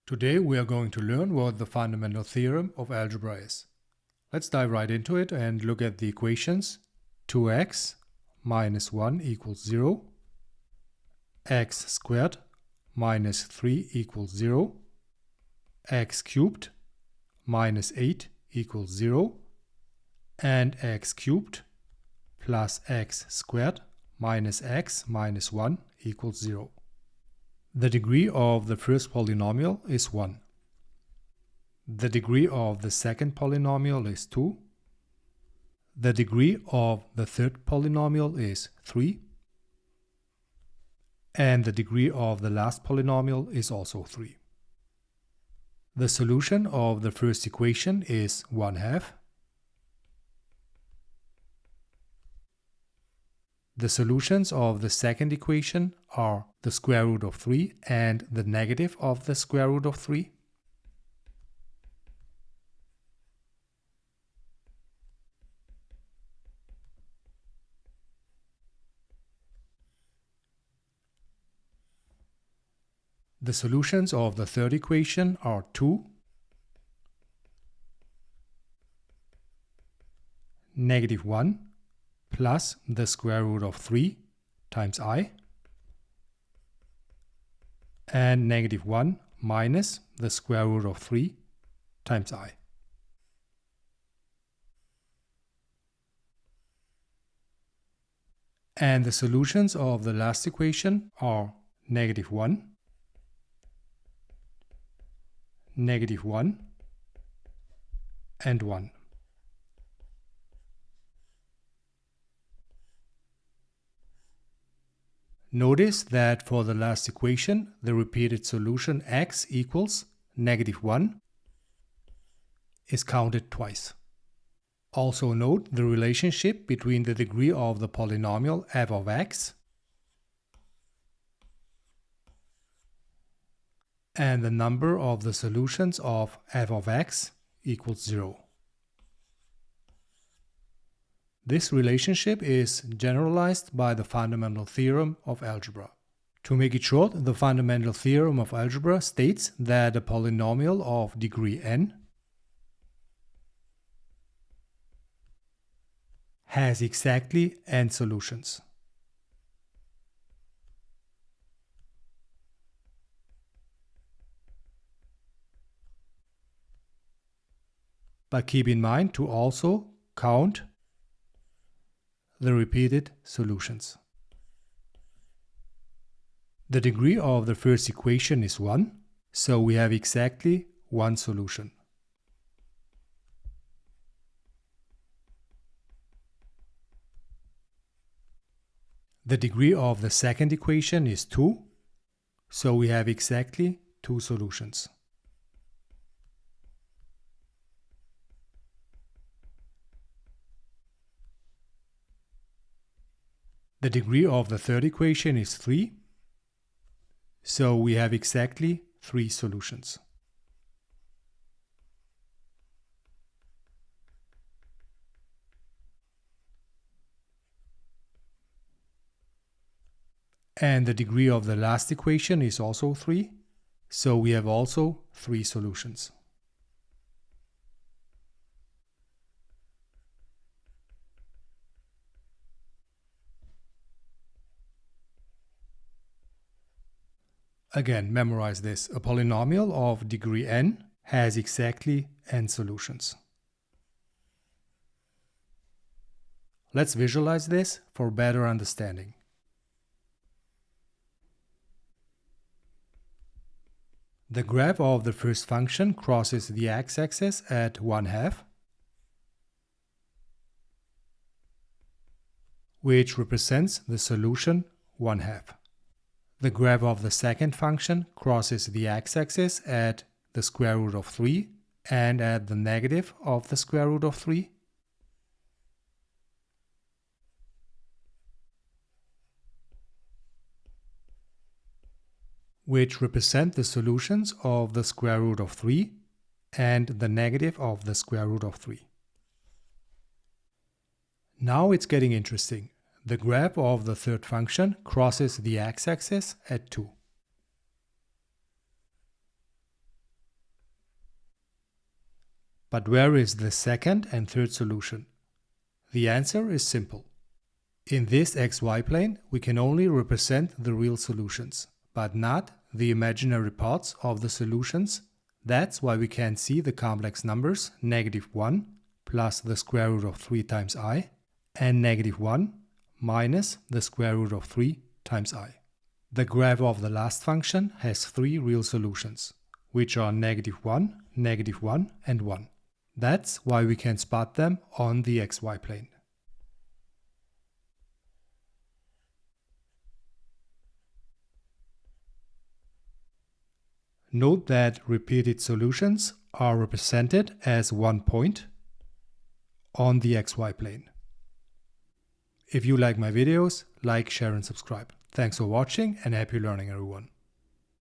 Today we are going to learn what the fundamental theorem of algebra is. Let's dive right into it and look at the equations. 2x minus 1 equals 0, x squared minus 3 equals 0, x cubed minus 8 equals 0, and x cubed plus x squared minus x minus 1 equals 0. The degree of the first polynomial is 1. The degree of the second polynomial is 2. The degree of the third polynomial is 3. And the degree of the last polynomial is also 3. The solution of the first equation is 1/2. The solutions of the second equation are the square root of 3 and the negative of the square root of 3. The solutions of the third equation are 2, -1, plus the square root of 3 times I, and -1 minus the square root of 3 times I. And the solutions of the last equation are -1, -1, and 1. Notice that for the last equation, the repeated solution x equals -1 is counted twice. Also note the relationship between the degree of the polynomial f of x and the number of the solutions of f of x equals 0. This relationship is generalized by the fundamental theorem of algebra. To make it short, the fundamental theorem of algebra states that a polynomial of degree n has exactly n solutions. But keep in mind to also count the repeated solutions. The degree of the first equation is 1, so we have exactly one solution. The degree of the second equation is 2, so we have exactly two solutions. The degree of the third equation is 3, so we have exactly 3 solutions. And the degree of the last equation is also 3, so we have also 3 solutions. Again, memorize this. A polynomial of degree n has exactly n solutions. Let's visualize this for better understanding. The graph of the first function crosses the x-axis at 1/2, which represents the solution 1/2. The graph of the second function crosses the x-axis at the square root of 3 and at the negative of the square root of 3. Which represent the solutions of the square root of 3 and the negative of the square root of 3. Now it's getting interesting. The graph of the third function crosses the x-axis at 2. But where is the second and third solution? The answer is simple. In this xy plane, we can only represent the real solutions, but not the imaginary parts of the solutions. That's why we can't see the complex numbers -1 plus the square root of 3 times I and -1 minus the square root of 3 times I. The graph of the last function has 3 real solutions, which are -1, -1 and 1. That's why we can spot them on the xy plane. Note that repeated solutions are represented as one point on the xy plane. If you like my videos, like, share and subscribe. Thanks for watching and happy learning, everyone.